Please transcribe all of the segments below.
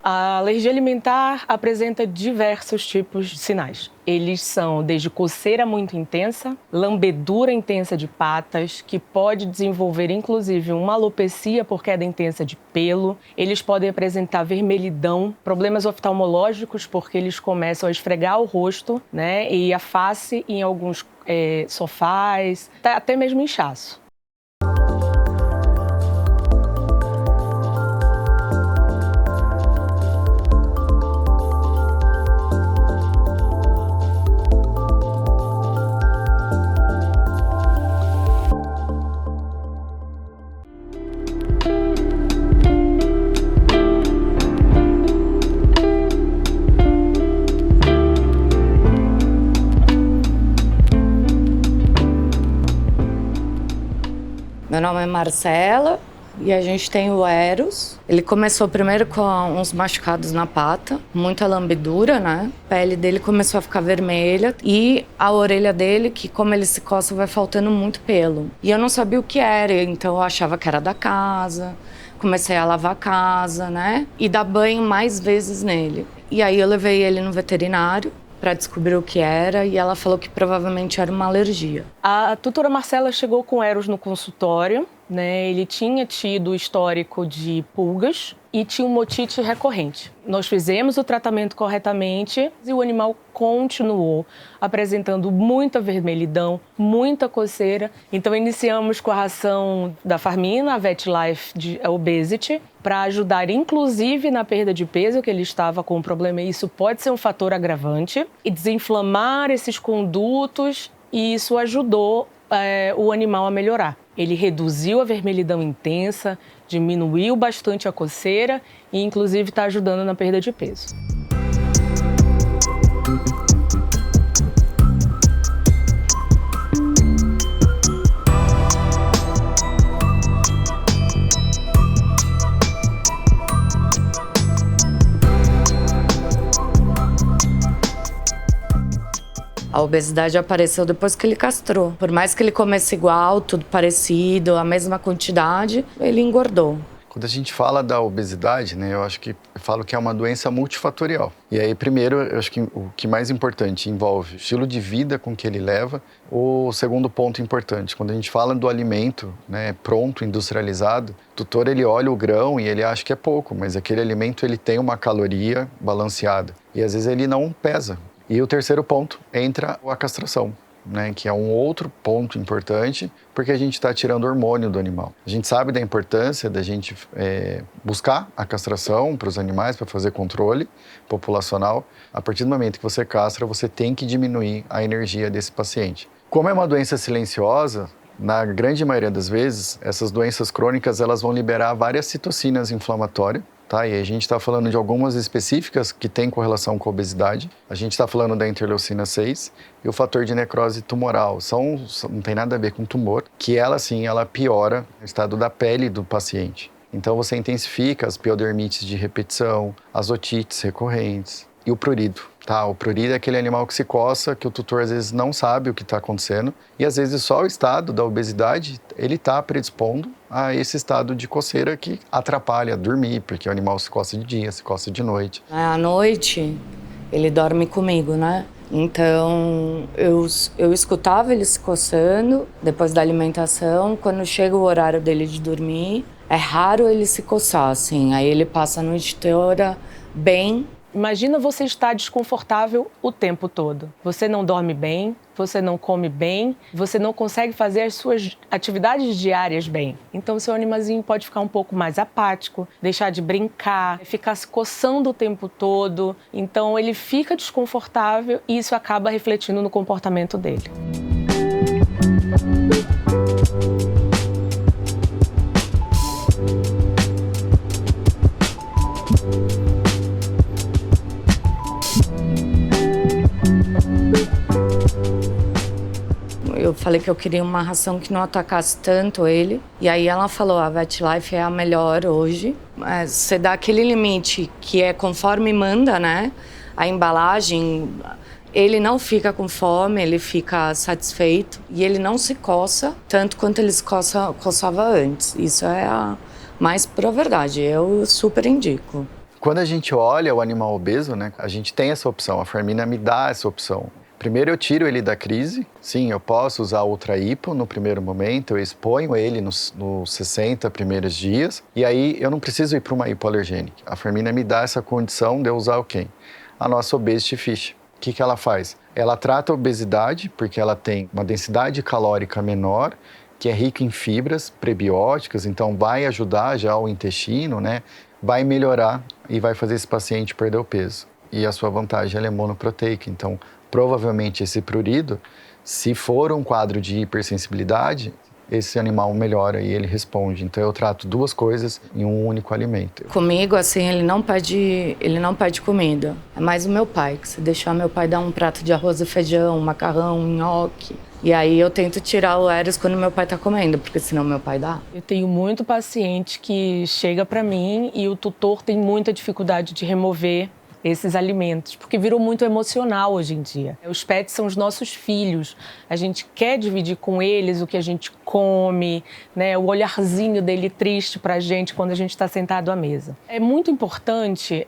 A alergia alimentar apresenta diversos tipos de sinais. Eles são desde coceira muito intensa, lambedura intensa de patas, que pode desenvolver inclusive uma alopecia por queda intensa de pelo. Eles podem apresentar vermelhidão, problemas oftalmológicos porque eles começam a esfregar o rosto, né, e a face em alguns sofás, até mesmo inchaço. Meu nome é Marcela e a gente tem o Eros. Ele começou primeiro com uns machucados na pata, muita lambedura, né? A pele dele começou a ficar vermelha e a orelha dele, que como ele se coça, vai faltando muito pelo. E eu não sabia o que era, então eu achava que era da casa. Comecei a lavar a casa, né? E dar banho mais vezes nele. E aí eu levei ele no veterinário para descobrir o que era, e ela falou que provavelmente era uma alergia. A tutora Marcela chegou com Eros no consultório, né? Ele tinha tido histórico de pulgas e tinha uma otite recorrente. Nós fizemos o tratamento corretamente e o animal continuou apresentando muita vermelhidão, muita coceira. Então iniciamos com a ração da Farmina, a VetLife de Obesity, para ajudar inclusive na perda de peso, que ele estava com um problema, e isso pode ser um fator agravante, e desinflamar esses condutos, e isso ajudou o animal a melhorar. Ele reduziu a vermelhidão intensa, diminuiu bastante a coceira e inclusive está ajudando na perda de peso. A obesidade apareceu depois que ele castrou. Por mais que ele comesse igual, tudo parecido, a mesma quantidade, ele engordou. Quando a gente fala da obesidade, né, eu falo que é uma doença multifatorial. E aí, primeiro, eu acho que o que mais importante envolve o estilo de vida com que ele leva. O segundo ponto importante, quando a gente fala do alimento, né, pronto, industrializado, o tutor ele olha o grão e ele acha que é pouco, mas aquele alimento ele tem uma caloria balanceada. E às vezes ele não pesa. E o terceiro ponto, entra a castração, né, que é um outro ponto importante, porque a gente está tirando hormônio do animal. A gente sabe da importância da gente buscar a castração para os animais, para fazer controle populacional. A partir do momento que você castra, você tem que diminuir a energia desse paciente. Como é uma doença silenciosa, na grande maioria das vezes, essas doenças crônicas elas vão liberar várias citocinas inflamatórias. Tá, e a gente está falando de algumas específicas que têm correlação com a obesidade. A gente está falando da interleucina 6 e o fator de necrose tumoral. Não tem nada a ver com tumor, que ela sim, ela piora o estado da pele do paciente. Então você intensifica as piodermites de repetição, as otites recorrentes e o prurido. Tá, o prurido é aquele animal que se coça, que o tutor às vezes não sabe o que está acontecendo e às vezes só o estado da obesidade ele está predispondo a esse estado de coceira que atrapalha dormir, porque o animal se coça de dia, se coça de noite. À noite ele dorme comigo, né? Então eu escutava ele se coçando depois da alimentação. Quando chega o horário dele de dormir, é raro ele se coçar, assim. Aí ele passa a noite toda bem. Imagina você estar desconfortável o tempo todo. Você não dorme bem, você não come bem, você não consegue fazer as suas atividades diárias bem. Então, seu animalzinho pode ficar um pouco mais apático, deixar de brincar, ficar se coçando o tempo todo. Então, ele fica desconfortável e isso acaba refletindo no comportamento dele. Eu falei que eu queria uma ração que não atacasse tanto ele. E aí ela falou, a VetLife é a melhor hoje. Você dá aquele limite que é conforme manda, né? A embalagem, ele não fica com fome, ele fica satisfeito. E ele não se coça tanto quanto ele se coçava antes. Isso é a mais pura verdade, eu super indico. Quando a gente olha o animal obeso, né, a gente tem essa opção, a Farmina me dá essa opção. Primeiro eu tiro ele da crise, sim, eu posso usar Ultra Hipo no primeiro momento, eu exponho ele nos 60 primeiros dias, e aí eu não preciso ir para uma hipoalergênica. A Farmina me dá essa condição de eu usar o quem? A nossa Obesity Fish. O que ela faz? Ela trata a obesidade, porque ela tem uma densidade calórica menor, que é rica em fibras prebióticas, então vai ajudar já o intestino, né? Vai melhorar e vai fazer esse paciente perder o peso. E a sua vantagem ela é monoproteica, então provavelmente esse prurido, se for um quadro de hipersensibilidade, esse animal melhora e ele responde. Então eu trato duas coisas em um único alimento. Comigo, assim, ele não pede comida. É mais o meu pai, que se deixar meu pai dar um prato de arroz e feijão, macarrão, nhoque. E aí eu tento tirar o Eros quando meu pai tá comendo, porque senão meu pai dá. Eu tenho muito paciente que chega para mim e o tutor tem muita dificuldade de remover esses alimentos, porque virou muito emocional hoje em dia. Os pets são os nossos filhos, a gente quer dividir com eles o que a gente come, né? O olharzinho dele triste pra gente quando a gente está sentado à mesa. É muito importante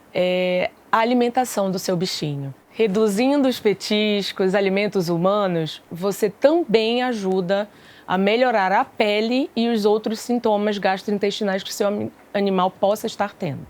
a alimentação do seu bichinho. Reduzindo os petiscos, alimentos humanos, você também ajuda a melhorar a pele e os outros sintomas gastrointestinais que o seu animal possa estar tendo.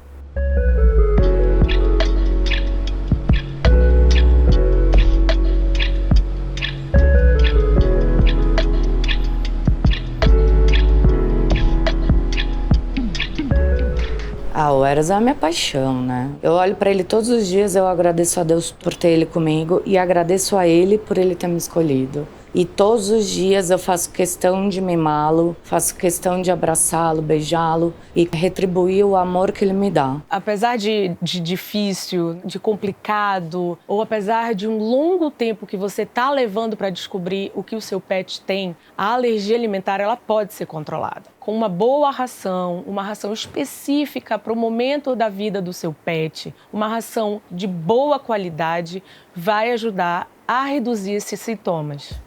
O Eros é a minha paixão, né? Eu olho pra ele todos os dias, eu agradeço a Deus por ter ele comigo e agradeço a ele por ele ter me escolhido. E todos os dias eu faço questão de mimá-lo, faço questão de abraçá-lo, beijá-lo e retribuir o amor que ele me dá. Apesar de difícil, de complicado, ou apesar de um longo tempo que você está levando para descobrir o que o seu pet tem, a alergia alimentar ela pode ser controlada. Com uma boa ração, uma ração específica para o momento da vida do seu pet, uma ração de boa qualidade, vai ajudar a reduzir esses sintomas.